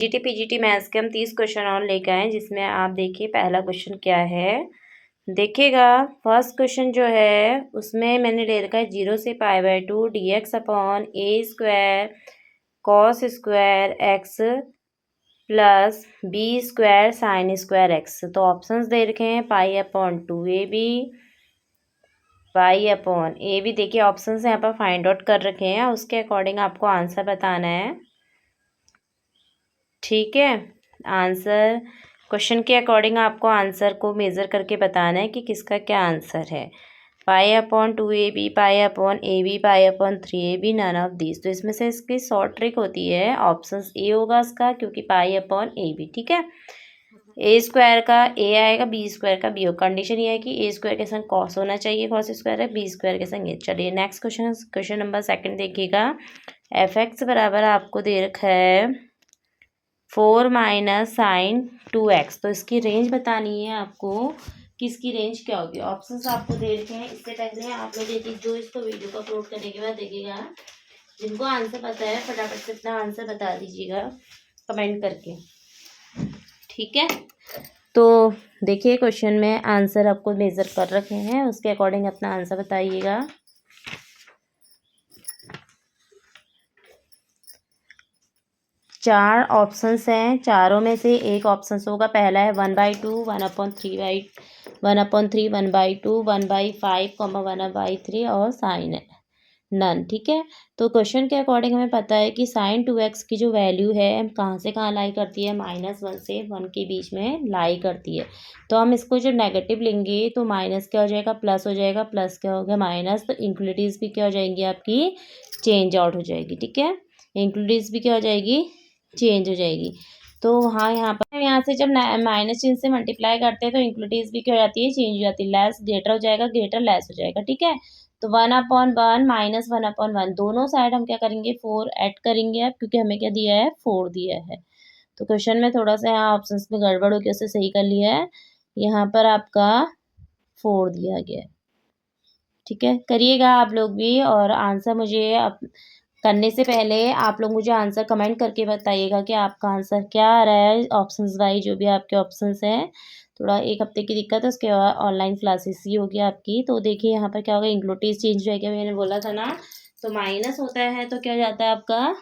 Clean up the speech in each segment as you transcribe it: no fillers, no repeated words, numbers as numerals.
GT PGT maths के हम 30 question और लेकर आए, जिसमें आप देखिए पहला क्वेश्चन क्या है। देखिएगा फर्स्ट क्वेश्चन जो है उसमें मैंने ले रखा है 0 से π/2 dx upon a square cos square x plus b square sine square x. तो ऑप्शंस दे रखे हैं π/2ab, π/a b। देखिए ऑप्शंस यहाँ पर फाइंड आउट कर रखे हैं, उसके अकॉर्डिंग आपको आंसर बताना है। ठीक है, आंसर क्वेश्चन के अकॉर्डिंग आपको आंसर को मेज़र करके बताना है कि किसका क्या आंसर है। π/2ab, π/ab, π/3ab, none of this. तो इसमें से इसकी शॉर्ट ट्रिक होती है, ऑप्शन ए होगा इसका, क्योंकि π/ab। ठीक है, ए स्क्वायर का ए आएगा, बी स्क्वायर का बी होगा। कंडीशन ये है कि ए स्क्वायर के संग कॉस होना चाहिए, कॉस स्क्वायर है, बी स्क्वायर के संग ए। चलिए next question, question number second देखिएगा। f(x) बराबर आपको दे रखा है 4 माइनस साइन 2x। तो इसकी रेंज बतानी है आपको कि इसकी रेंज क्या होगी। ऑप्शंस आपको दे रखे हैं। इससे पहले आप लोग देखिए, जो इसको वीडियो को अपलोड करने के बाद देखिएगा, जिनको आंसर पता है फटाफट से अपना आंसर बता दीजिएगा कमेंट करके। ठीक है, तो देखिए क्वेश्चन में आंसर आपको मेजर कर रखे हैं, उसके अकॉर्डिंग अपना आंसर बताइएगा। चार ऑप्शंस हैं, चारों में से एक ऑप्शन होगा। पहला है 1/2, 1/3, 1/3, 1/2, 1/5, 1/3 और साइन है नन। ठीक है, तो क्वेश्चन के अकॉर्डिंग हमें पता है कि साइन 2x की जो वैल्यू है कहाँ से कहाँ लाई करती है, -1 से 1 के बीच में लाई करती है। तो हम इसको जो नेगेटिव लेंगे तो माइनस क्या हो जाएगा, प्लस हो जाएगा, प्लस क्या हो गया, माइनस। तो इंक्लूडिव्स भी क्या हो जाएंगी आपकी, चेंज आउट हो जाएगी। ठीक है, इंक्लूडिव्स भी क्या हो जाएगी, चेंज हो जाएगी। तो हाँ, यहाँ से जब माइनस चिन्ह से मल्टीप्लाई करते हैं तो इंक्लूडिव्स भी क्या हो जाती है, चेंज हो जाती है। लेस ग्रेटर हो जाएगा, ग्रेटर लेस हो जाएगा। ठीक है, तो 1/1 माइनस 1/1, दोनों साइड हम क्या करेंगे, 4 ऐड करेंगे अब, क्योंकि हमें क्या दिया है, 4 दिया है। तो क्वेश्चन में थोड़ा सा यहाँ ऑप्शंस में गड़बड़ होकर उसे सही कर लिया है। यहाँ पर आपका 4 दिया गया है। ठीक है, करिएगा आप लोग भी, और आंसर मुझे करने से पहले आप लोग मुझे आंसर कमेंट करके बताइएगा कि आपका आंसर क्या आ रहा है। ऑप्शंस वाइज जो भी आपके ऑप्शंस हैं, थोड़ा एक हफ्ते की दिक्कत है, उसके बाद ऑनलाइन क्लासेस ही होगी आपकी। तो देखिए यहाँ पर क्या होगा, इंक्लूडिव चेंज हो गया, मैंने बोला था ना। तो माइनस होता है तो क्या हो जाता है आपका,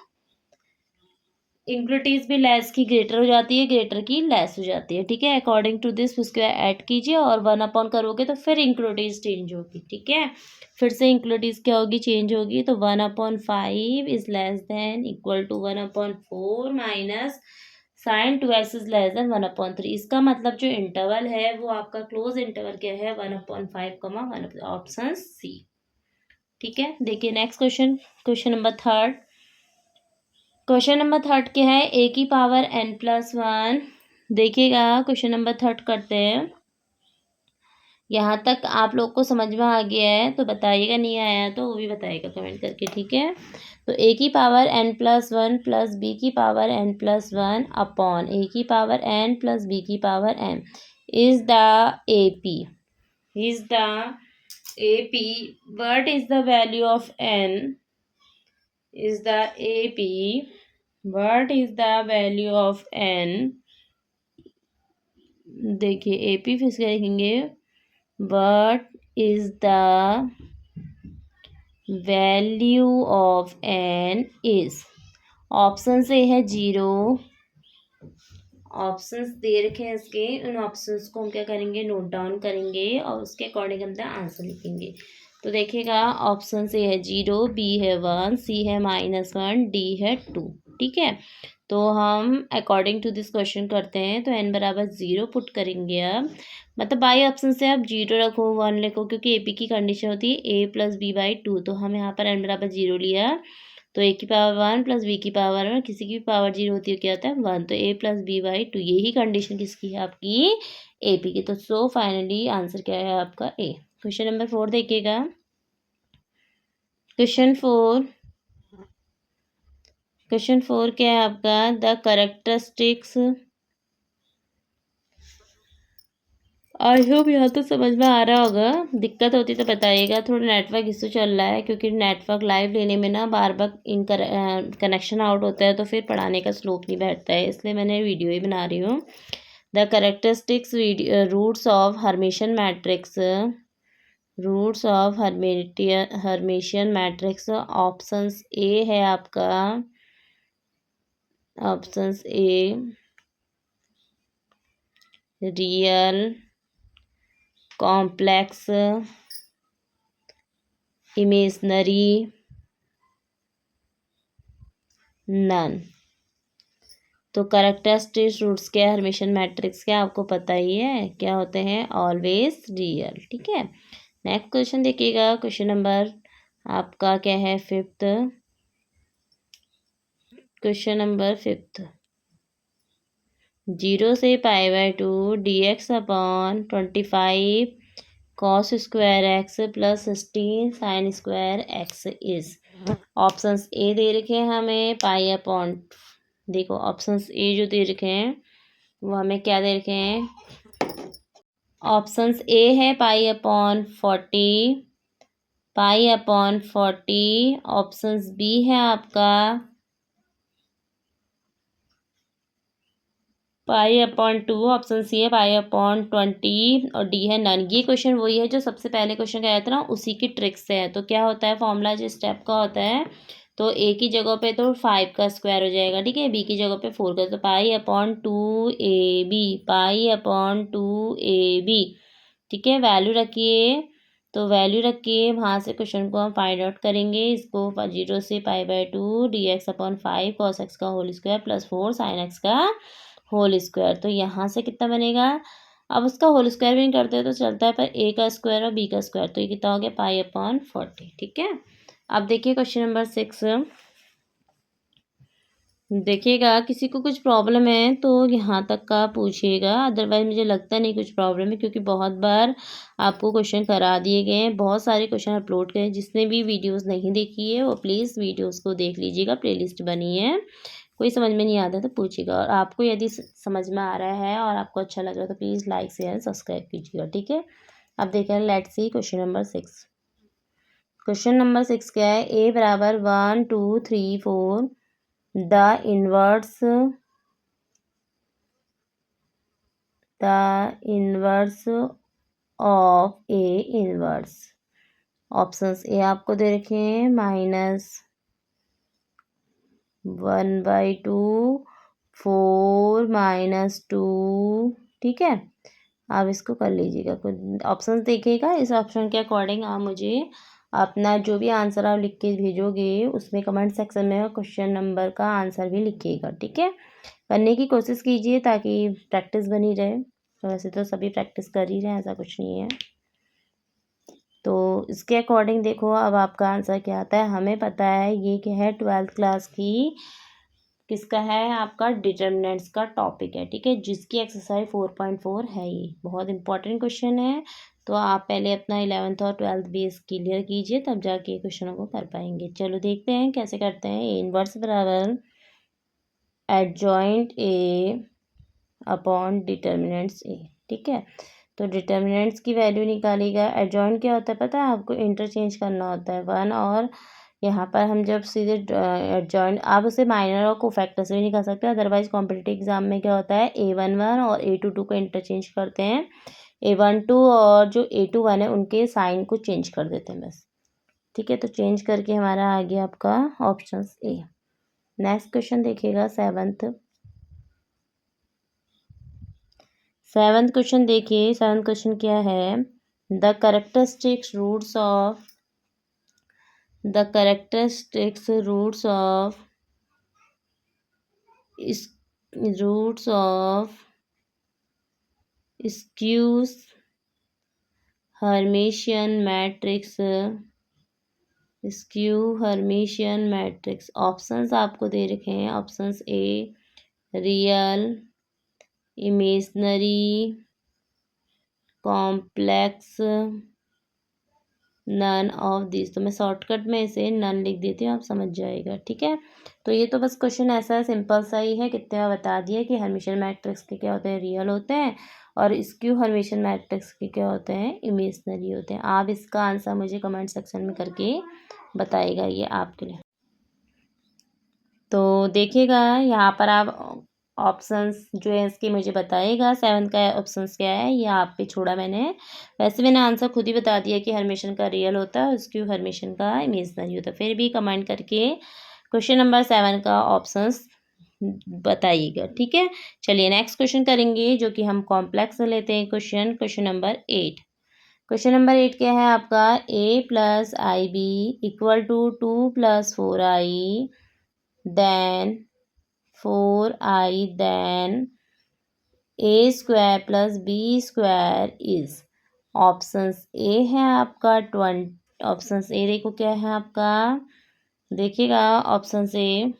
इंक्लूटिव भी लेस की ग्रेटर हो जाती है, ग्रेटर की लेस हो जाती है। ठीक है, अकॉर्डिंग टू दिस उसके ऐड कीजिए और 1/, करोगे तो फिर इंक्लूटिव चेंज होगी। ठीक है, फिर से इंक्लूटिव क्या होगी, चेंज होगी। तो 1/5 is less than equal to 1/4 minus sine 2x is less than 1/3। इसका मतलब जो इंटरवल है वो आपका क्लोज इंटरवल क्या है, 1/5, 1। Option c. ठीक है, देखिए next question, question number third. Question number third क्या है, a की पावर n+1। देखिएगा क्वेश्चन नंबर थर्ड करते हैं। यहाँ तक आप लोग को समझ में आ गया है तो बताइएगा, नहीं आया तो वो भी बताइएगा कमेंट करके। ठीक है, तो a की पावर n+1 प्लस b की पावर n+1 अपॉन a की पावर n प्लस b की power n is the AP। Is the AP। What is the value of n? is the AP? What is the value of n? देखिए AP फिर से लिखेंगे, what is the value of n is। Option से है 0। Options दे रखे हैं इसके, उन ऑप्शंस को हम क्या करेंगे, नोट डाउन करेंगे और उसके अकॉर्डिंग हम आंसर लिखेंगे। तो देखिएगा ऑप्शन से है 0, बी है 1, सी है -1, डी है 2। ठीक है, तो हम अकॉर्डिंग टू दिस क्वेश्चन करते हैं। तो n बराबर 0 पुट करेंगे अब, मतलब बाई ऑप्शन से आप 0 रखो, 1 लिखो, क्योंकि AP की कंडीशन होती है a + b/2। तो हम यहाँ पर n बराबर 0 लिया, तो a की पावर 1 प्लस b की पावर 1, किसी की भी पावर 0 होती है क्या होता है, 1। तो a + b/2, यही कंडीशन किसकी है, आपकी AP की। तो सो फाइनली आंसर क्या है आपका A। क्वेश्चन नंबर 4 देखिएगा। क्वेश्चन 4 क्या है आपका, द कैरेक्टरिस्टिक्स आई होप यहाँ तो समझ में आ रहा होगा। दिक्कत होती तो बताइएगा, थोड़ा नेटवर्क इशू चल रहा है क्योंकि नेटवर्क लाइव लेने में ना बार बार इन कनेक्शन आउट होता है तो फिर पढ़ाने का स्लोप नहीं बैठता है, इसलिए मैंने वीडियो ही बना रही हूँ। The characteristics roots of Hermitian matrix, roots of Hermitian matrix. Options a है आपका, ऑप्शंस ए रियल, कॉम्प्लेक्स, इमेजनरी, नन। तो करेक्टरिस्टिक रूट्स क्या है हर्मिशियन मैट्रिक्स के, आपको पता ही है क्या होते हैं, ऑलवेज रियल। ठीक है, नेक्स्ट क्वेश्चन देखिएगा। क्वेश्चन नंबर आपका क्या है, फिफ्थ। क्वेश्चन नंबर फिफ्थ, 0 से π/2 dx upon 25 cos square x plus 16 sine square x is. Options A दे रखे हैं हमें π/, देखो ऑप्शंस ए जो दे रखे हैं वो हमें क्या दे रखे हैं। ऑप्शंस ए है π/40, π/40। ऑप्शंस बी है आपका π/2, ऑप्शन सी है π/20 और डी है नन। ये क्वेश्चन वही है जो सबसे पहले क्वेश्चन का आया था ना, उसी की ट्रिक से है। तो क्या होता है फॉर्मूला जो स्टेप का होता है, तो ए की जगह पे तो 5 का स्क्वायर हो जाएगा, ठीक है, बी की जगह पे 4 का, तो π/2ab, π/2ab। ठीक है, वैल्यू रखिए, तो वैल्यू रख के वहाँ से क्वेश्चन को हम फाइंड आउट करेंगे। इसको 0 से π/2 dx अपॉन 5 cos x का whole square plus 4 sin x का होल स्क्वायर। तो यहाँ से कितना बनेगा, अब उसका होल स्क्वायर भी नहीं करते हैं तो चलता है, पर ए का स्क्वायर और बी का स्क्वायर, तो ये कितना हो गया π/40। ठीक है, अब देखिए क्वेश्चन नंबर 6। देखिएगा, किसी को कुछ प्रॉब्लम है तो यहाँ तक का पूछिएगा, अदरवाइज मुझे लगता नहीं कुछ प्रॉब्लम है, क्योंकि बहुत बार आपको क्वेश्चन करा दिए गए हैं, बहुत सारे क्वेश्चन अपलोड करें। जिसने भी वीडियोस नहीं देखी है वो प्लीज़ वीडियोस को देख लीजिएगा, प्लेलिस्ट बनी है। कोई समझ में नहीं आता तो पूछिएगा, और आपको यदि समझ में आ रहा है और आपको अच्छा लग रहा है तो प्लीज़ लाइक शेयर सब्सक्राइब कीजिएगा। ठीक है, अब देखिए let's see question number 6। Question number 6 क्या है, ए बराबर 1 2 3 4 the inverse of A inverse. Options A आपको दे रखे हैं -1/2, 4 -2। ठीक है, आप इसको कर लीजिएगा, कुछ ऑप्शंस देखिएगा, इस ऑप्शन के अकॉर्डिंग आप मुझे अपना जो भी आंसर आप लिख के भेजोगे उसमें कमेंट सेक्शन में क्वेश्चन नंबर का आंसर भी लिखिएगा। ठीक है, करने की कोशिश कीजिए ताकि प्रैक्टिस बनी रहे। तो वैसे तो सभी प्रैक्टिस कर ही रहे हैं, ऐसा कुछ नहीं है। तो इसके अकॉर्डिंग देखो अब आपका आंसर क्या आता है। हमें पता है ये क्या है, 12th क्लास की किसका है, आपका डिटर्मिनेंट्स का टॉपिक है। ठीक है, जिसकी एक्सरसाइज 4.4 है, ये बहुत इंपॉर्टेंट क्वेश्चन है। तो आप पहले अपना 11th और 12th बेस क्लियर कीजिए, तब जाके क्वेश्चनों को कर पाएंगे। चलो देखते हैं कैसे करते हैं। ए इनवर्स बराबर एडजॉइंट ए अपॉन डिटर्मिनेंट्स ए। ठीक है, तो डिटर्मिनेंट्स की वैल्यू निकालेगा। एडजॉइंट क्या होता है पता है आपको, इंटरचेंज करना होता है 1, और यहाँ पर हम जब सीधे एडजॉइंट, आप उसे माइनर और कोफैक्टर से भी निकाल सकते हैं। अदरवाइज कॉम्पिटिटिव एग्जाम में क्या होता है, A11 और A22 को इंटरचेंज करते हैं, A12 और जो A21 है उनके साइन को चेंज कर देते हैं बस। ठीक है, तो चेंज करके हमारा आ गया आपका ऑप्शन ए। नेक्स्ट क्वेश्चन देखिएगा, सेवन्थ क्वेश्चन देखिए। सेवन्थ क्वेश्चन क्या है, the characteristics roots of skew Hermitian matrix. Options आपको दे रखे हैं। Options A real, imaginary, complex, none of this, तो मैं शॉर्टकट में इसे नन लिख देती हूँ, आप समझ जाएगा। ठीक है, तो ये तो बस क्वेश्चन ऐसा सिंपल सा ही है, कितने बार बता दिया कि हर्मिशियन मैट्रिक्स के क्या होते हैं, रियल होते हैं, और स्क्यू हर्मिशियन मैट्रिक्स के क्या होते हैं, इमेजिनरी होते हैं। आप इसका आंसर मुझे कमेंट सेक्शन में करके बताइएगा, ये आपके लिए। तो देखिएगा यहाँ पर आप ऑप्शंस जो है इसके मुझे बताइएगा, 7 का ऑप्शंस क्या है, ये आप पे छोड़ा मैंने। वैसे मैंने आंसर खुद ही बता दिया कि हर्मिशियन का रियल होता है, उसकी हर्मिशियन का इमेजिनरी होता है। फिर भी कमेंट करके क्वेश्चन नंबर 7 का ऑप्शंस बताइएगा। ठीक है, चलिए नेक्स्ट क्वेश्चन करेंगे, जो कि हम कॉम्प्लेक्स लेते हैं क्वेश्चन नंबर 8। क्वेश्चन नंबर 8 क्या है आपका, a plus i b equal to 2 plus 4i then 4i then a square plus b square is. Options a है आपका 20, ऑप्शंस ए देखो क्या है आपका, देखिएगा options a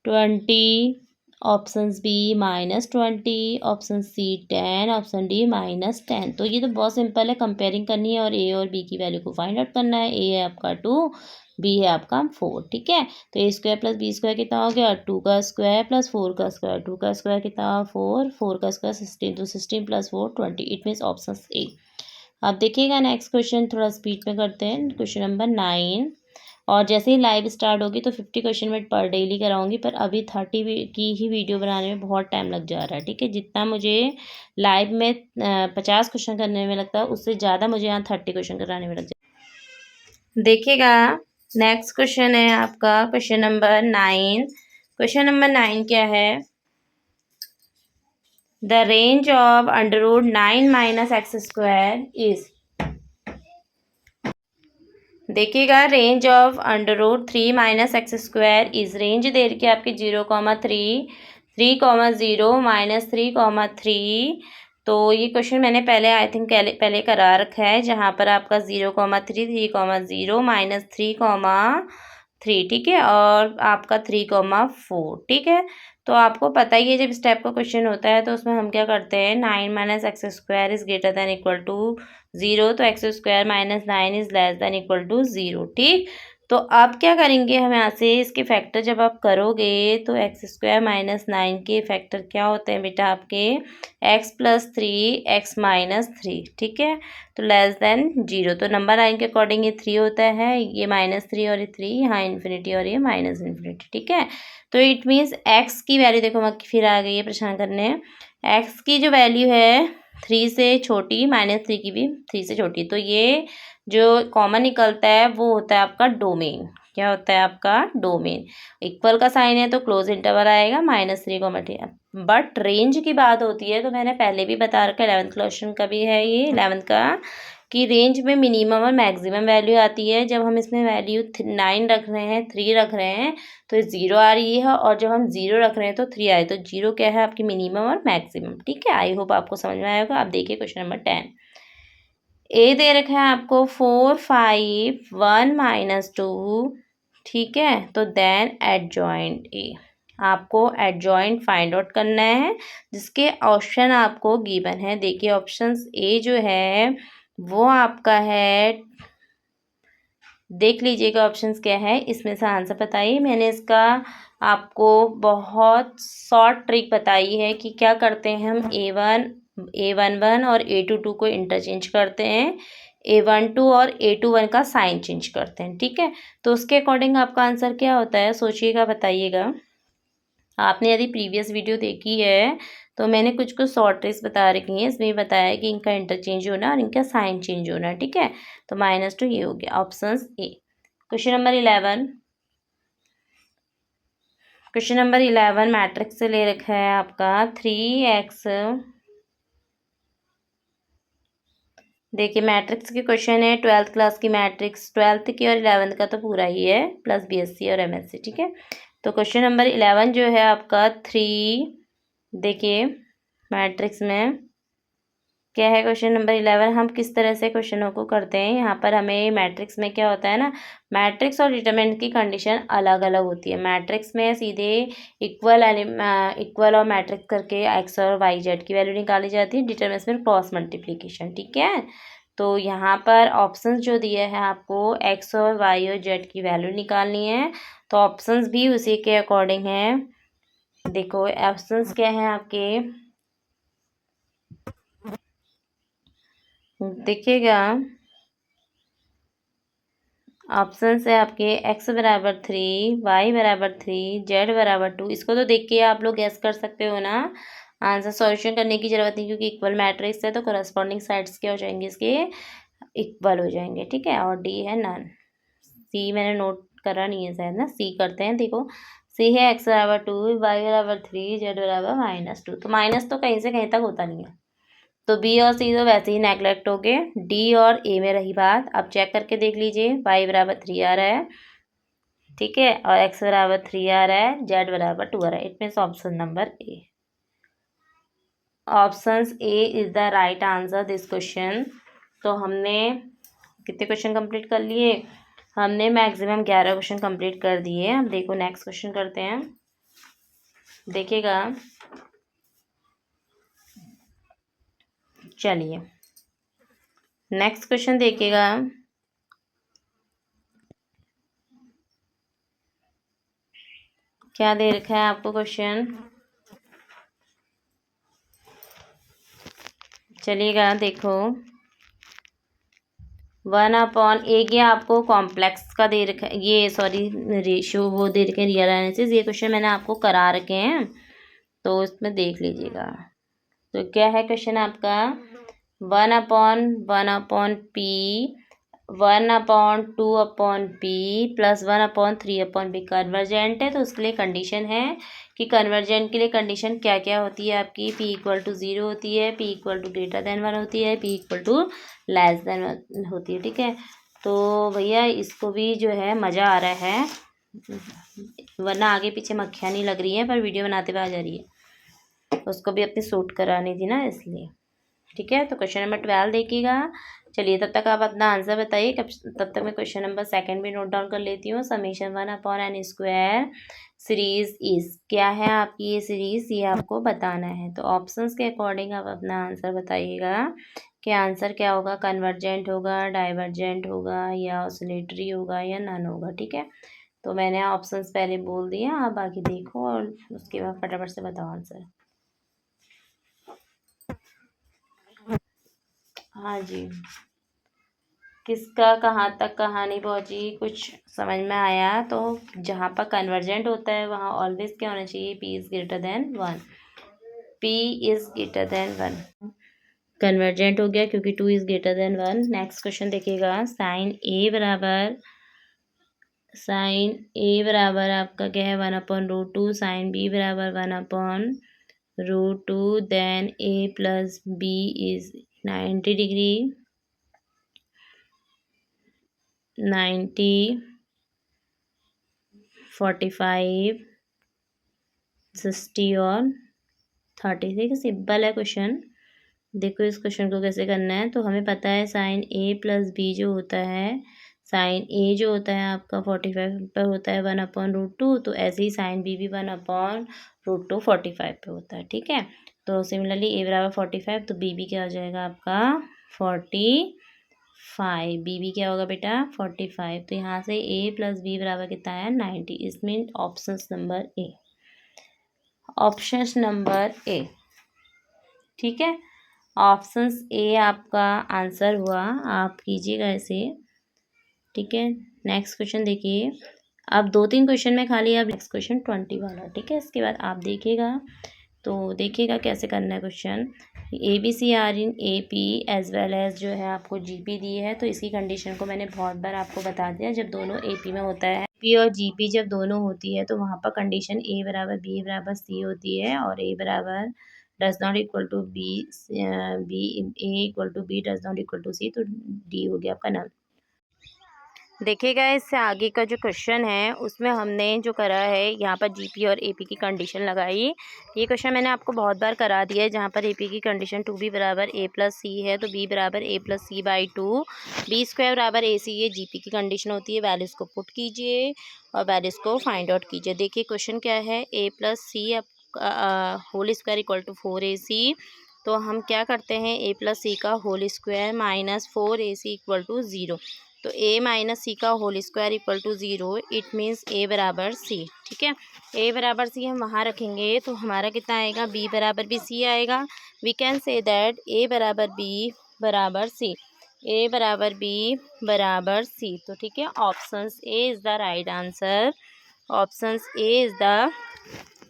20, option b -20, option c 10, option d -10। तो ये तो बहुत सिंपल है, कंपेयरिंग करनी है और ए और बी की वैल्यू को फाइंड आउट करना है। ए है आपका 2, बी है आपका 4। ठीक है, तो ए स्क्वायर प्लस बी स्क्वायर कितना हो गया, 2 का स्क्वायर प्लस 4 का स्क्वायर, 2 का स्क्वायर कितना 4, 4 का स्क्वायर 16, तो 16 plus 4 20, it means option A. अब देखिएगा नेक्स्ट क्वेश्चन, थोड़ा स्पीड में करते हैं, क्वेश्चन नंबर 9। और जैसे ही लाइव स्टार्ट होगी तो 50 क्वेश्चन मैं पर डेली कराऊंगी, पर अभी 30 की ही वीडियो बनाने में बहुत टाइम लग जा रहा है। ठीक है, जितना मुझे लाइव में 50 क्वेश्चन करने में लगता है, उससे ज़्यादा मुझे यहाँ 30 क्वेश्चन कराने में लग जाए। देखिएगा नेक्स्ट क्वेश्चन है आपका क्वेश्चन नंबर 9। क्वेश्चन नंबर 9 क्या है, the range of √9 minus x square is. देखिएगा range of √3 minus x square is, range दे रखी है आपकी 0,3, 3,0 -3,3। तो ये क्वेश्चन मैंने पहले आई थिंक पहले करा रखा है, जहाँ पर आपका 0,3, 3,0 -3,3। ठीक है, और आपका 3,4। ठीक है, तो आपको पता ही है जब इस टाइप का क्वेश्चन होता है तो उसमें हम क्या करते हैं, 9 minus x square is greater than equal to 0, तो x square -9 is less than equal to 0। ठीक, तो अब क्या करेंगे हम यहाँ से, इसके फैक्टर जब आप करोगे तो एक्स स्क्वायर -9 के फैक्टर क्या होते हैं बेटा आपके, x + 3 x -3। ठीक है, तो लेस देन 0, तो नंबर लाइन के अकॉर्डिंग ये 3 होता है, ये -3 और ये 3, यहाँ इन्फिनिटी और ये -इन्फिनिटी। ठीक है, तो इट मीन्स x की वैल्यू देखो मैं फिर आ गई है परेशान करने, x की जो वैल्यू है 3 से छोटी, -3 की भी 3 से छोटी, तो ये जो कॉमन निकलता है वो होता है आपका डोमेन। क्या होता है आपका डोमेन, इक्वल का साइन है तो क्लोज इंटरवल आएगा -3, बट रेंज की बात होती है तो मैंने पहले भी बता रखा है, 11th क्वेश्चन का भी है ये 11th का, कि रेंज में मिनिमम और मैक्सिमम वैल्यू आती है। जब हम इसमें वैल्यू 9 रख रहे हैं, 3 रख रहे हैं तो 0 आ रही है, और जब हम 0 रख रहे हैं तो 3 आए, तो 0 क्या है आपकी मिनिमम और मैक्सिमम। ठीक है, आई होप आपको समझ में आया होगा। आप देखिए क्वेश्चन नंबर 10, ए दे रखा है आपको 4, 5, 1 -2। ठीक है, तो देन एडजॉइंट ए, आपको एडजॉइंट फाइंड आउट करना है, जिसके ऑप्शन आपको गिवन है। देखिए ऑप्शंस ए जो है वो आपका है, देख लीजिएगा ऑप्शंस क्या है, इसमें से आंसर बताइए। मैंने इसका आपको बहुत शॉर्ट ट्रिक बताई है कि क्या करते हैं हम, A11 और A22 को इंटरचेंज करते हैं, A12 और A21 का साइन चेंज करते हैं। ठीक है, तो उसके अकॉर्डिंग आपका आंसर क्या होता है, सोचिएगा बताइएगा। आपने यदि प्रीवियस वीडियो देखी है तो मैंने कुछ कुछ शॉर्ट ट्रिक्स बता रखी हैं, इसमें बताया है कि इनका इंटरचेंज होना और इनका साइन चेंज होना। ठीक है, तो -2 ये हो गया option A. Question number 11, question number 11 matrix से ले रखा है आपका 3x। देखिए मैट्रिक्स के क्वेश्चन है, 12th क्लास की मैट्रिक्स, 12th की और 11th का तो पूरा ही है, प्लस BSc और MSc। ठीक है, तो क्वेश्चन नंबर 11 जो है आपका 3, देखिए मैट्रिक्स में क्या है, क्वेश्चन नंबर 11 हम किस तरह से क्वेश्चनों को करते हैं। यहाँ पर हमें मैट्रिक्स में क्या होता है ना, मैट्रिक्स और डिटरमिनेंट की कंडीशन अलग अलग होती है। मैट्रिक्स में सीधे इक्वल और मैट्रिक्स करके एक्स और वाई जेड की वैल्यू निकाली जाती है, डिटरमिनेंट में क्रॉस मल्टीप्लीकेशन। ठीक है, तो यहाँ पर ऑप्शंस जो दिए हैं आपको एक्स और वाई और जेड की वैल्यू निकालनी है। तो ऑप्शंस भी उसी के अकॉर्डिंग है। देखो ऑप्शंस क्या हैं आपके, देखिएगा ऑप्शन है आपके एक्स बराबर 3, वाई बराबर 3, जेड बराबर 2। इसको तो देख के आप लोग गैस कर सकते हो ना। आंसर सॉल्यूशन करने की जरूरत नहीं, क्योंकि इक्वल मैट्रिक्स है तो करस्पॉन्डिंग साइड्स क्या हो जाएंगे इसके, इक्वल हो जाएंगे। ठीक है, और डी है नन। सी मैंने नोट करा नहीं है शायद ना, सी करते हैं। देखो सी है एक्स बराबर 2, वाई बराबर 3, जेड बराबर -2। तो माइनस तो कहीं से कहीं तक होता नहीं है, तो बी और सी तो वैसे ही नेगलेक्ट हो गए। डी और ए में रही बात। अब चेक करके देख लीजिए, वाई बराबर 3 आ रहा है, ठीक है, और एक्स बराबर 3 आ रहा है, जेड बराबर 2 आ रहा है। It means option number A. Option A is the right answer this question. तो हमने कितने क्वेश्चन कंप्लीट कर लिए, हमने मैक्सिमम 11 क्वेश्चन कंप्लीट कर दिए। अब देखो नेक्स्ट क्वेश्चन करते हैं, देखिएगा। चलिए नेक्स्ट क्वेश्चन देखिएगा। क्या दे रखा है आपको क्वेश्चन, चलिएगा देखो। 1/, एक ये आपको कॉम्प्लेक्स का दे रखा है, ये सॉरी रेशियो वो दे रखे हैं, रियल एनालिसिस। ये क्वेश्चन मैंने आपको करा रखे हैं, तो इसमें देख लीजिएगा। तो क्या है क्वेश्चन आपका, 1/1/P, 1/2/P plus 1/3/P convergent है। तो उसके लिए कंडीशन है कि कन्वर्जेंट के लिए कंडीशन क्या क्या होती है आपकी, P = 0 होती है, P = >1 होती है, P = << होती है। ठीक है, तो भैया इसको भी जो है मज़ा आ रहा है, वरना आगे पीछे मक्खियाँ नहीं लग रही हैं, पर वीडियो बनाते हुए आ जा रही है, उसको भी अपनी शूट करानी थी ना, इसलिए। ठीक है, तो क्वेश्चन नंबर 12 देखिएगा। चलिए तब तक आप अपना आंसर बताइए, तब तक मैं क्वेश्चन नंबर 2 भी नोट डाउन कर लेती हूँ। समीशन 1/n² सीरीज इज, क्या है आपकी ये सीरीज, ये आपको बताना है। तो ऑप्शंस के अकॉर्डिंग आप अपना आंसर बताइएगा कि आंसर क्या होगा, कन्वर्जेंट होगा, डाइवर्जेंट होगा, या ऑसिलेटरी होगा, या नन होगा। ठीक है, तो मैंने ऑप्शंस पहले बोल दिए, आप बाकी देखो और उसके बाद फटाफट से बताओ आंसर। हाँ जी, किसका कहाँ तक कहानी पहुँची, कुछ समझ में आया। तो जहाँ पर कन्वर्जेंट होता है वहाँ ऑलवेज क्या होना चाहिए, P is greater than 1, P is greater than 1। Convergent हो गया क्योंकि 2 is greater than 1। Next question देखिएगा, साइन ए बराबर आपका क्या है, 1/√2, साइन बी बराबर 1/√2, then A + B is 90 degree, 90, 45, 60 और 36। सिंपल है क्वेश्चन। देखो इस क्वेश्चन को कैसे करना है। तो हमें पता है साइन A + B जो होता है, साइन A जो होता है आपका 45 पर होता है 1/√2, तो ऐसे ही साइन B भी 1/√2 45 पे होता है। ठीक है, तो सिमिलरली A बराबर 45, तो B भी क्या हो जाएगा आपका 45, B भी क्या होगा बेटा 45। तो यहाँ से A + B बराबर कितना है 90। इसमें option number A, option number A. ठीक है, ऑप्शंस ए आपका आंसर हुआ, आप कीजिएगा ऐसे। ठीक है, नेक्स्ट क्वेश्चन देखिए। अब 2-3 क्वेश्चन में खाली, अब नेक्स्ट क्वेश्चन 20 वाला। ठीक है, इसके बाद आप देखिएगा, तो देखिएगा कैसे करना है question. ABC are in AP as well as जो है आपको GP दी है। तो इसकी कंडीशन को मैंने बहुत बार आपको बता दिया, जब दोनों AP में होता है, P और GP जब दोनों होती है तो वहाँ पर कंडीशन A बराबर B बराबर C होती है, और A बराबर does not equal to B, B A equal to B does not equal to C, तो D हो गया आपका नल। देखिएगा इससे आगे का जो क्वेश्चन है उसमें हमने जो करा है, यहाँ पर GP और AP की कंडीशन लगाई। ये क्वेश्चन मैंने आपको बहुत बार करा दिया है, जहाँ पर AP की कंडीशन 2B बराबर A + C है, तो B बराबर A + C/2, B² बराबर AC, ये GP की कंडीशन होती है। वैल्यूज़ को पुट कीजिए और वैल्यूज़ को फाइंड आउट कीजिए। देखिए क्वेश्चन क्या है, A + C whole square equal to 4AC, तो हम क्या करते हैं, ए प्लस सी का whole square minus 4ac equal to 0। तो a माइनस सी का whole square equal to 0, it means a बराबर c। ठीक है, a बराबर c हम वहाँ रखेंगे तो हमारा कितना आएगा, b बराबर भी c आएगा। We can say that a बराबर b बराबर c, a बराबर b बराबर c। तो ठीक है, options a is the right answer, options a is the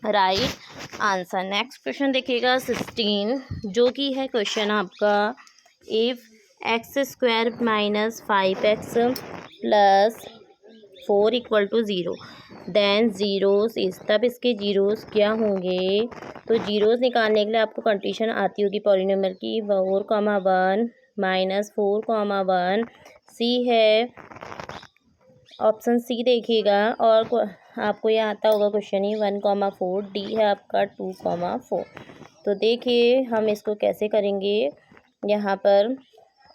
right answer. Next question देखिएगा 16, जो कि है क्वेश्चन आपका, if x square minus 5x plus 4 equal to 0 then zeros is, तब इसके जीरोस क्या होंगे। तो जीरोस निकालने के लिए आपको कंडीशन आती होगी पॉलीनोमियल की, 4, 1 माइनस 4, 1 सी है, ऑप्शन सी देखिएगा। और आपको ये आता होगा क्वेश्चन ही 1, 4, डी है आपका 2, 4। तो देखिए हम इसको कैसे करेंगे, यहाँ पर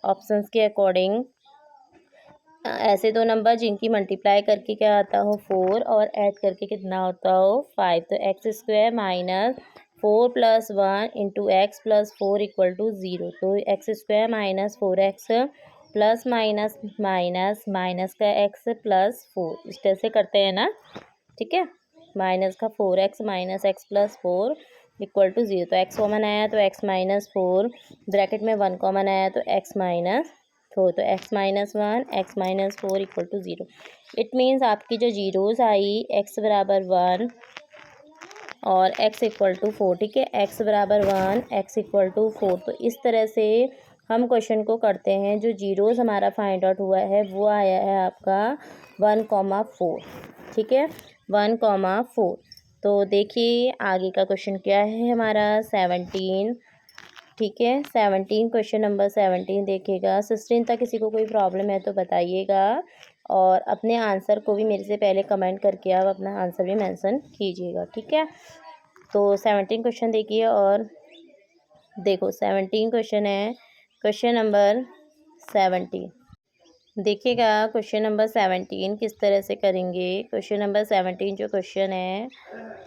ऑप्शंस के अकॉर्डिंग ऐसे दो नंबर जिनकी मल्टीप्लाई करके क्या आता हो 4 और ऐड करके कितना होता हो 5। तो x square minus 4 plus 1 into x plus 4 equal to 0। तो x square minus 4x plus minus minus minus का x प्लस 4, इस तरह से करते हैं ना। ठीक है, माइनस का 4x minus x plus 4 equal to 0। तो x कॉमन आया तो x माइनस 4, ब्रैकेट में 1 कॉमन आया तो x माइनस 4। तो x minus 1 x minus 4 equal to 0। It means आपकी जो जीरोज़ आई x बराबर 1 और x इक्वल टू 4। ठीक है, x बराबर 1 x इक्वल टू 4। तो इस तरह से हम क्वेश्चन को करते हैं। जो जीरोज़ हमारा फाइंड आउट हुआ है वो आया है आपका 1, 4। ठीक है, 1, 4। तो देखिए आगे का क्वेश्चन क्या है हमारा 17। ठीक है, 17, क्वेश्चन नंबर 17 देखिएगा। 16 तक किसी को कोई प्रॉब्लम है तो बताइएगा, और अपने आंसर को भी मेरे से पहले कमेंट करके आप अपना आंसर भी मेंशन कीजिएगा। ठीक है, तो 17 क्वेश्चन देखिए, और देखो 17 क्वेश्चन है, क्वेश्चन नंबर 17 देखिएगा। क्वेश्चन नंबर 17 किस तरह से करेंगे। क्वेश्चन नंबर 17 जो क्वेश्चन है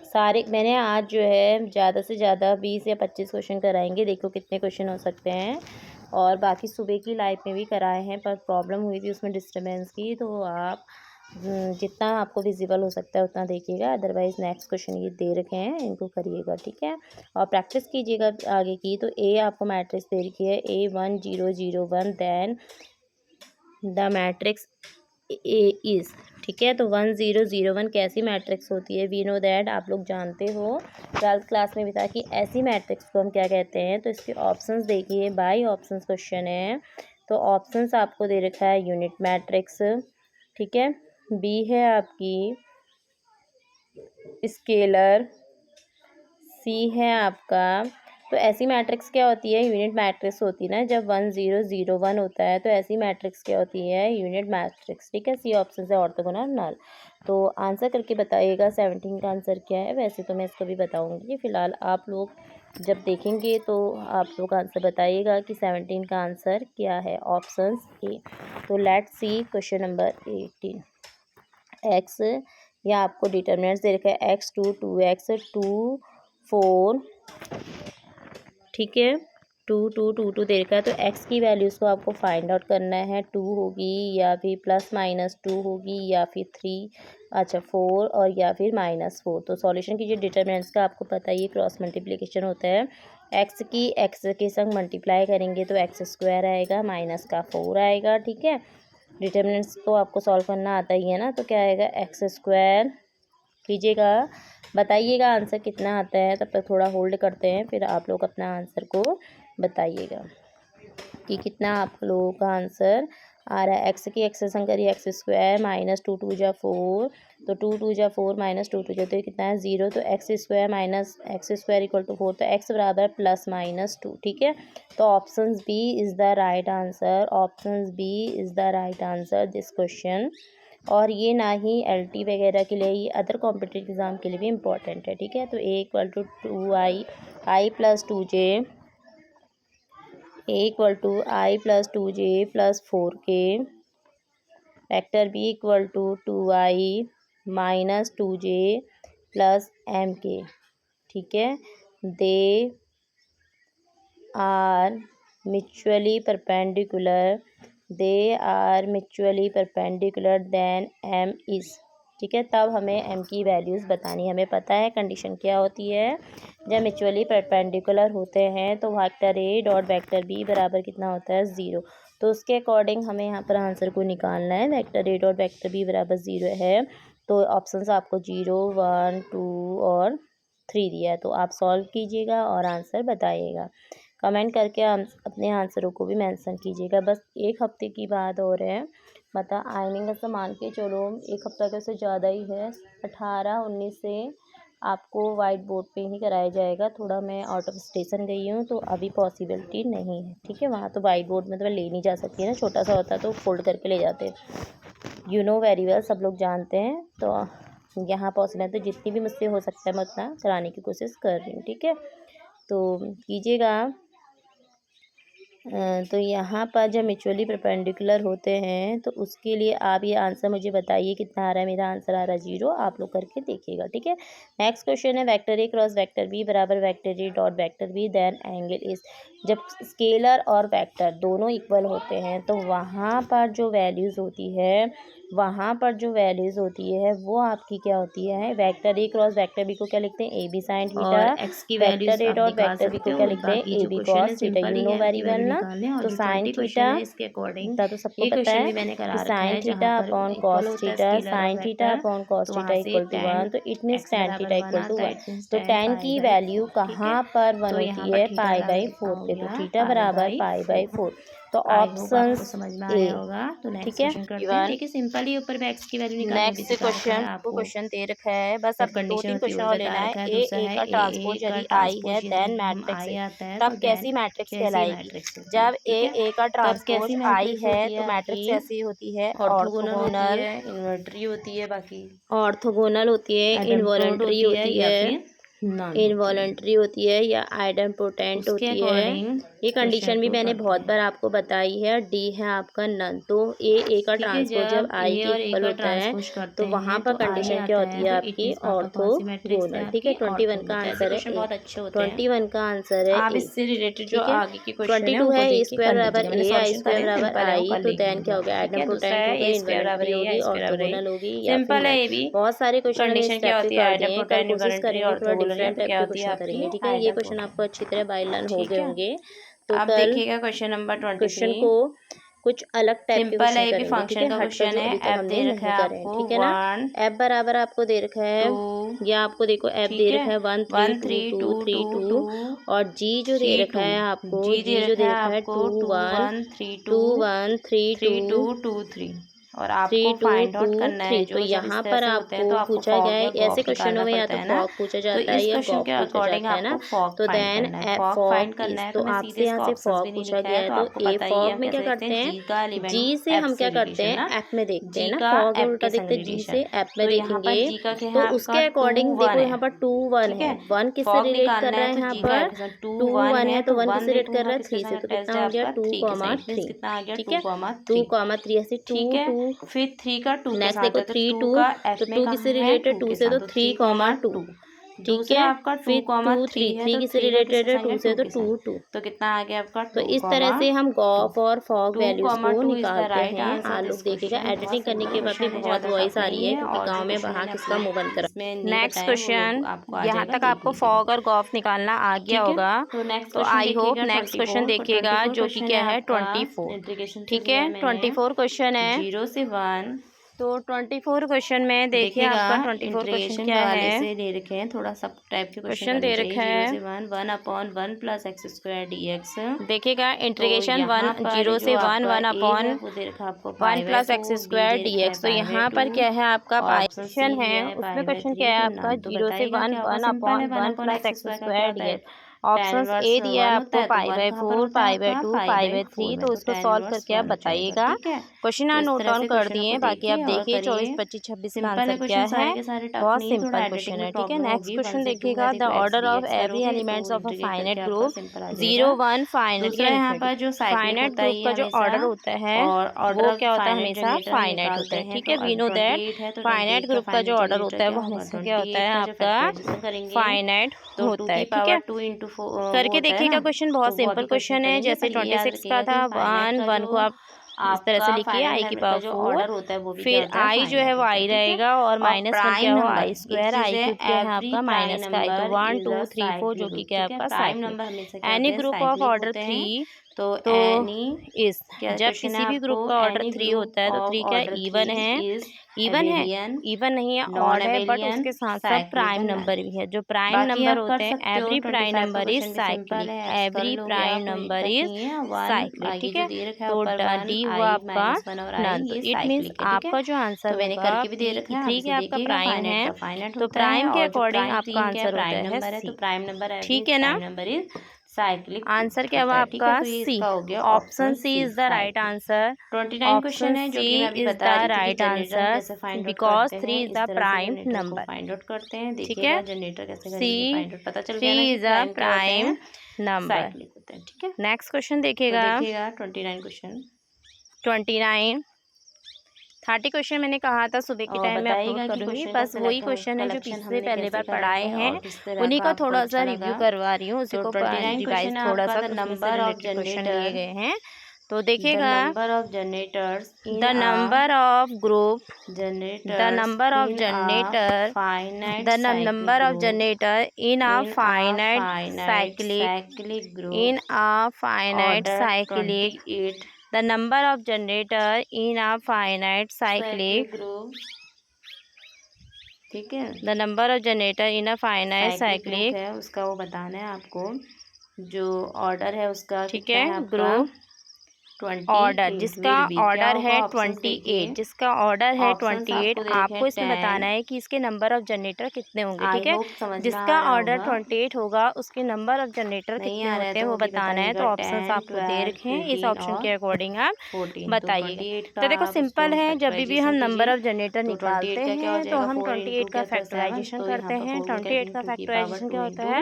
सारे मैंने आज जो है ज़्यादा से ज़्यादा 20 या 25 क्वेश्चन कराएंगे, देखो कितने क्वेश्चन हो सकते हैं। और बाकी सुबह की लाइव में भी कराए हैं, पर प्रॉब्लम हुई थी उसमें डिस्टर्बेंस की, तो आप जितना आपको विजिबल हो सकता है उतना देखिएगा, अदरवाइज़ नेक्स्ट क्वेश्चन ये दे रखे हैं इनको करिएगा। ठीक है, और प्रैक्टिस कीजिएगा आगे की। तो ए आपको मैट्रिक्स दे रखी है A1 0 0 1, then the matrix a is. ठीक है, तो 1 0 0 1 कैसी मैट्रिक्स होती है, वी नो दैट, आप लोग जानते हो 12th क्लास में भी था कि ऐसी मैट्रिक्स को हम क्या कहते हैं। तो इसके ऑप्शंस देखिए, बाई ऑप्शंस क्वेश्चन है। तो ऑप्शंस आपको दे रखा है यूनिट मैट्रिक्स, ठीक है, बी है आपकी स्केलर, सी है आपका। तो ऐसी मैट्रिक्स क्या होती है, यूनिट मैट्रिक्स होती है ना, जब 1 0 0 1 होता है तो ऐसी मैट्रिक्स क्या होती है, यूनिट मैट्रिक्स। ठीक है, सी ऑप्शन से ऑर्थोगोनल नल। तो आंसर करके बताइएगा 17 का आंसर क्या है। वैसे तो मैं इसको भी बताऊंगी, फिलहाल आप लोग जब देखेंगे तो आप लोग आंसर बताइएगा कि 17 का आंसर क्या है, ऑप्शंस ए। तो let's see question number 18। X, या आपको डिटर्मिनेंट्स दे रखा है x2 2x 2 4। ठीक है, 2 2 2 2 दे रखा है। तो x की वैल्यूज़ को आपको फाइंड आउट करना है, 2 होगी या फिर प्लस माइनस 2 होगी या फिर 3, अच्छा 4 और या फिर -4। तो सॉल्यूशन कीजिए। डिटर्मिनेंट्स का आपको पता ही क्रॉस मल्टीप्लिकेशन होता है, x की x के संग मल्टीप्लाई करेंगे तो x स्क्वायर आएगा, माइनस का 4 आएगा। ठीक है, डिटर्मिनेंट्स को आपको सॉल्व करना आता ही है ना, तो क्या आएगा एक्स स्क्वायर कीजिएगा, बताइएगा आंसर कितना आता है। तब तक थोड़ा होल्ड करते हैं, फिर आप लोग अपना आंसर को बताइएगा कि कितना आप लोगों का आंसर आ रहा है। एक्स की एक्स से संग करिए, एक्स स्क्वायर माइनस 2 2 जा 4, तो 2 2 जा 4 माइनस 2 2 जा, तो ये कितना है 0। तो x square minus x square equal to 4, तो एक्स बराबर प्लस माइनस 2। ठीक है, तो options b is the right answer, options b is the right answer this question. और ये ना ही एलटी वगैरह के लिए, ये अदर कॉम्पिटिटिव एग्ज़ाम के लिए भी इम्पॉर्टेंट है। ठीक है, तो A equal to 2i i plus 2j, A equal to I plus 2j plus 4k, vector B equal to 2i minus 2j plus mk। ठीक है, they are mutually perpendicular, they are mutually perpendicular then M is. ठीक है, तब हमें M की values बतानी। हमें पता है कंडीशन क्या होती है, जब म्यूचुअली परपेंडिकुलर होते हैं तो वेक्टर ए डॉट वेक्टर बी बराबर कितना होता है 0। तो उसके अकॉर्डिंग हमें यहाँ पर आंसर को निकालना है। वेक्टर ए डॉट वेक्टर बी बराबर 0 है तो ऑप्शंस आपको 0, 1, 2 और 3 दिया है। तो आप सॉल्व कीजिएगा और आंसर बताइएगा। कमेंट करके अपने आंसरों को भी मेंशन कीजिएगा। बस एक हफ्ते की बात हो रही है, मतलब आइनिंग का मान के चलो एक हफ्ता का से ज़्यादा ही है। 18-19 से आपको वाइट बोर्ड पे ही कराया जाएगा। थोड़ा मैं आउट ऑफ स्टेशन गई हूँ तो अभी पॉसिबिलिटी नहीं है। ठीक है, वहाँ तो वाइट बोर्ड में तो मैं ले नहीं जा सकती है ना, छोटा सा होता तो फोल्ड करके ले जाते। यू नो वेरी वेल, सब लोग जानते हैं। तो यहाँ पॉसिबल है तो जितनी भी मुझसे हो सकता है मैं उतना कराने की कोशिश कर रही हूँ। ठीक है, तो कीजिएगा। तो यहाँ पर जब म्यूचुअली परपेंडिकुलर होते हैं तो उसके लिए आप ये आंसर मुझे बताइए कितना आ रहा है। मेरा आंसर आ रहा है 0। आप लोग करके देखिएगा। ठीक है, नेक्स्ट क्वेश्चन है vector A cross vector B बराबर vector A dot vector B then angle is. जब स्केलर और वेक्टर दोनों इक्वल होते हैं तो वहाँ पर जो वैल्यूज़ होती है वो आपकी क्या होती है। Vector A cross vector B को क्या लिखते हैं, A B sine theta. X की वेक्टर ए डॉट वेक्टर बी को क्या लिखते हैं, A B cos theta. You know very well ना। तो साइन थीटा इसके अकॉर्डिंग इतना तो सबको पता है कि sine theta upon cos theta, sine theta upon cos theta equal to 1। तो it means tan theta equal to 1। तो tan की वैल्यू कहाँ पर 1 होती है, π/4 पे। तो थीटा बराबर π/4। तो ऑप्शन समझ में ए। आया होगा। तो ठीक है, देखिए सिंपल ही ऊपर एक्स की वैल्यू निकालने नेक्स्ट क्वेश्चन आपको क्वेश्चन दे रखा है। बस अब 2-3 क्वेश्चन और लेना है। ए का ट्रांसपोज यदि आई है देन मैट्रिक्स है, तब कैसी मैट्रिक्स कहलाएगी। जब ए का ट्रांसपोज आई है तो मैट्रिक्स ऐसी होती है, ऑर्थोगोनल, इन्वर्टरी होती है, बाकी ऑर्थोगोनल होती है, इनवॉलेंट्री होती है, इनवॉलेंट्री होती है या आइडेम्पोटेंट होती है। ये कंडीशन भी मैंने बहुत बार आपको बताई है। डी है आपका नन। तो ए का ट्रांसपोज जब आई के इक्वल होता है तो वहाँ पर कंडीशन क्या होती है आपकी, ऑर्थोगोनल। ठीक है, 21 का आंसर है। बहुत अच्छे होते हैं। 21 का आंसर है। आप इससे रिलेटेड जो आगे की क्वेश्चन 22 है ए स्क्वायर बराबर ए, आई स्क्वायर बराबर आई। तो देन क्या हो गया, आइडेम्पोटेंट होगा, इनवॉलेंट्री होगी, ऑर्थोगोनल होगी या सिंपल है ये भी। बहुत सारे क्वेश्चन कंडीशन क्या होती है, आइडेम्पोटेंट, कोशिश करेंगे थोड़ा डिफरेंट टाइप क्या के होती है क्वेश्चन करेंगे। आपकी ठीक है, ये क्वेश्चन आपको अच्छी तरह बाय लर्न हो गए होंगे। तो आप कल देखिएगा क्वेश्चन नंबर 23 क्वेश्चन को कुछ अलग टाइप के सिंपल है, क्वेश्चन ये भी करेंगे। ठीक फंक्शन है, का हट कर क्वेश्चन जो है। अभी तक एफ हमने दे नहीं रखा है करे हैं। आपको ठीक है ना, 1 एफ बराबर आपको दे रखा है, 2, या आपको देखो एफ दे रखा है 1 3 2 2 3 2 और जी जो दे रखा है आपको, जी जो दे रखा है 2 1 2 1 3 2 2 3 और आपको 3 2 फाइंड आउट 2 करना 3। है। तो जो जब यहाँ इस तरह पर से होते हैं तो आपको आपको पूछा फॉग गया या है, ऐसे गॉफ क्वेश्चनों निकालना में या पड़ता तो है ना। फॉग पूछा तो जाता है इस या क्वेश्चन गॉफ के पूछा अकॉर्डिंग जाता है आपको ना। फॉग तो फाइंड देन करना है, एफ फॉग फाइंड फॉग करना इस, है। तो तो मैं आपसे सीधे यहाँ इसका से ऑप्शंस फॉग भी नहीं पूछा लिखा गया है, है। तो तो आपको ए पता ही है फॉग हम में क्या कैसे लिखते करते हैं, हैं, जी का जी एलिमेंट से एफ हम से क्या करते रिलेशन हैं, ना, एफ में देखते हैं जी ना, का फॉग एफ उल्टा के संग देखते हैं, जी रिलेशन। से एफ में तो यहाँ पर देखेंगे। जी का क्या है तो आपका उसके 2 अकॉर्डिंग 1 देखो है। यहाँ पर 2 1 ठीक है, है, 1 किससे फॉग रिलेट कर निकालना रहा है है तो यहाँ जी का पर, 2 2 1 1 है है तो तो 1 1 किससे रिलेट कर देखूंगा रहा है, किसके 3 से। संग तो अटैच्ड कितना है हो गया आपका 2 3 के साथ, मीन्स 3। कितना आ गया ठीक 2 है, 2 3। 3 ऐसे 2 ठीक है, 2। फिर 3 का 2 के नेक्स्ट साथ देखो है तो 3 2 2, का तो एफ में 2 किससे कहाँ है, रिलेटेड, 2 2 के से, साथ, तो तो 3 2। 3,2। ठीक दूसरा है, आपका फिर 2 3 2,3 है 3 तो किससे 3 का रिलेटेड किसके है, संग 2 है, से, 2 तो के 2 संग। 2। तो कितना आ गया आपका तो 2, इस तरह से हम 2 गॉफ और फॉग 2, वैल्यूज को 2 इज द निकालते राइट हैं। आंसर। आप दिस लोग देखिएगा, क्वेश्चन बहुत एडिटिंग करने सिंपल के बाद भी क्वेश्चन है, बहुत ज़्यादा वॉइस टफ आ रही नहीं है है। क्योंकि और जो गांव में क्वेश्चन वहाँ मैंने किसका मुंह बंद आपको करा। इसमें नहीं नेक्स्ट बताए वो क्वेश्चन, आपको आ यहाँ जाएगा, तक देख आपको लीजिएगा। फॉग और गॉफ निकालना आ गया ठीक है, होगा। तो नेक्स्ट तो क्वेश्चन आई होप देखिएगा नेक्स्ट 24। क्वेश्चन तो देखिएगा 24 जो कि क्वेश्चन क्या है है आपका 24। इंटीग्रेशन से ठीक लिया है, है मैंने, 24 क्वेश्चन है। 0 से 1। तो 24 क्वेश्चन में देखिए देखिएगा, आपका 24 क्वेश्चन इंटीग्रेशन के क्या हवाले है। से दे रखे हैं, थोड़ा सब टाइप के क्वेश्चन क्वेश्चन करने दे चाहिए। रखा 0 है, से 1 plus x square D x. देखिएगा तो इंटीग्रेशन यहाँ 1 पर 0 जो से 1 आपका 1 ए है अपॉन वो दे रखा है आपको 1 प्लस एक्स π/4, बी स्क्वायर दे डी रखा है एक्स। तो यहाँ पर 5/2 क्या है आपका और ऑप्शन सी पाइशन है, दिया है उसमें क्वेश्चन क्या 5/3। है तो आपका नन तो 0 से बताइएगा 1 क्या होगा। 1 सिंपल है, upon 1 1/x plus x square का क्या स्क्वायर होता डी है, एक्स। tan ऑप्शन इनवर्स ए दिया है 1 होता आपको है, तो 1 कहाँ पर 5/4 होता है आपका 5/2 π/4 5/3। में, तो तो उसको tan सॉल्व इनवर्स करके आप 1 हो जाएगा। बताइएगा। ठीक है, क्वेश्चन तो आप इस नोट तरह डाउन से कर क्वेश्चनों दिए, को बाकी आप देखिए और देखिए 24 करिए। 25 26 का सिंपल है आंसर क्या क्वेश्चन, है। सारे के सारे टफ बहुत नहीं है, थोड़ा सिंपल एडिटिंग क्वेश्चन में है। ठीक है, प्रॉब्लम नेक्स्ट होगी। 1 क्वेश्चन से 2 देखिएगा, है द देखो x order D of x every करोगे तो elements of a integrate finite करके आपका ग्रुप सिंपल आ 0 जाएगा। 1 फाइनली दूसरा यहाँ अरिथमेटिक। पर जो साइक्लिक फाइनाइट होता है ग्रुप ये का जो हमेशा, ऑर्डर होता है और ऑर्डर वो ऑफ क्या होता है, फाइनाइट हमेशा जनरेटर हम फाइनाइट होता निकालते है। हैं। ठीक तो है, वी नो दैट 28 है तो फाइनाइट 28 का ग्रुप का जो फाइनल ऑर्डर जनरेटर होता है क्या वो होगा, हमेशा क्या होता 28 है का जो आपका फैक्टराइजेशन करेंगे फाइनाइट तो 2 होता है। की ठीक पावर है, 2 × टू करके देखिएगा। क्वेश्चन बहुत सिंपल क्वेश्चन है, जैसे 26 का था 1 को आप इस तरह से लिखिए आई की पावर 4, फिर आई जो है वो आई रहेगा और -1 क्या हो आई स्क्वायर, आई क्यूब क्या है आपका माइनस का आई, तो 1 2 3 4 जो कि क्या है आपका cyclic. Any group of order 3 तो इस जब किसी भी ग्रुप का ऑर्डर 3 होता है तो 3 क्या इवन है, इवन नहीं है ऑड है, बट उसके साथ साथ प्राइम नंबर भी है। जो प्राइम नंबर होते हैं every prime number is cyclic, every prime number is cyclic, ठीक है। तो डी हुआ आपका नन, तो इट मीन्स आपका जो आंसर होगा 3 के आपका प्राइम है, तो प्राइम के अकॉर्डिंग आपका आंसर होता है सी, ठीक है ना। साइक्लिक आंसर क्या हुआ आपका C, option C is the right answer. 29 question है जो कि मैं अभी बता रही थी right answer because 3 is the prime number. Find out करते हैं, ठीक है, जनरेटर कैसे सी फाइंड आउट पता चल गया ना, is the prime number. Cyclic होते हैं, ठीक है। नेक्स्ट क्वेश्चन देखिएगा, 29 क्वेश्चन 29 30 क्वेश्चन मैंने कहा था सुबह के टाइम में अपलोड करूंगी, बस वही क्वेश्चन है जो पिछले पहले बार पढ़ाए हैं उन्हीं का थोड़ा सा रिव्यू करवा रही हूँ, उसी को रिवाइज थोड़ा सा नंबर ऑफ क्वेश्चन लिए गए हैं। तो देखिएगा number of generators, the number of group, generator, the number of generator, the number of generator in a finite cyclic group, in a finite cyclic, the number of generator in a finite cyclic group, ठीक है। the number of generator in a finite cyclic है उसका वो बताना है आपको, जो order है उसका, ठीक है। ग्रुप ऑर्डर जिसका ऑर्डर है 28, जिसका ऑर्डर है 28, आपको इसमें बताना है कि इसके नंबर ऑफ जनरेटर कितने होंगे, ठीक है। जिसका ऑर्डर 28 होगा उसके नंबर ऑफ जनरेटर कितने होते हैं वो बताना है। तो ऑप्शंस आपको दे रखे हैं, इस ऑप्शन के अकॉर्डिंग आप बताइए। तो देखो सिंपल है, जब भी हम नंबर ऑफ जनरेटर निकालते हैं तो हम 28 का फैक्टराइजेशन करते हैं। 28 का फैक्टराइजेशन क्या होता है,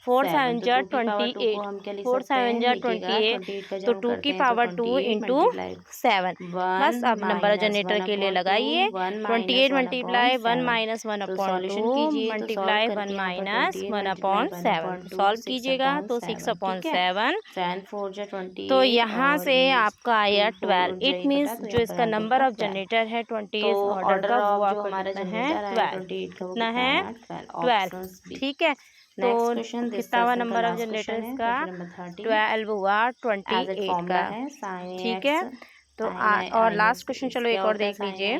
4 7 जा 28, 4 7 जा 28, तो 2 की पावर 2 इंटू 7। बस अब नंबर जनरेटर के लिए लगाइए, 28 multiply 1 minus 1/2 multiply 1 minus 1/7, solve कीजिएगा तो 6/7। तो यहाँ से आपका आया 12। इट मीन्स जो इसका नंबर ऑफ जनरेटर है 20 ऑर्डर का वो आपका कितना है 12, कितना है 12, ठीक है। तो कितना हुआ नंबर ऑफ जनरेटर्स का 12 हुआ 28 का, ठीक है। तो और लास्ट क्वेश्चन चलो एक और देख लीजिए,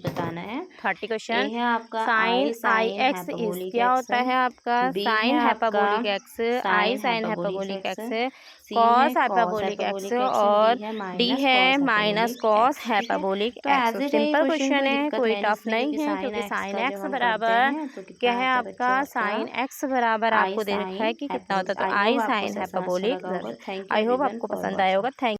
बताना है 30 question. Sine i x is क्या होता है आपका, sine hyperbolic x, i sine hyperbolic x, cos hyperbolic x, और डी है minus cos hyperbolic x. Simple question है, कोई टफ नहीं है, क्योंकि साइन एक्स बराबर क्या है आपका, साइन एक्स बराबर आपको दे रखा है कि कितना होता है, तो आई साइन हाइपरबोलिक। आई होप आपको पसंद आया होगा। थैंक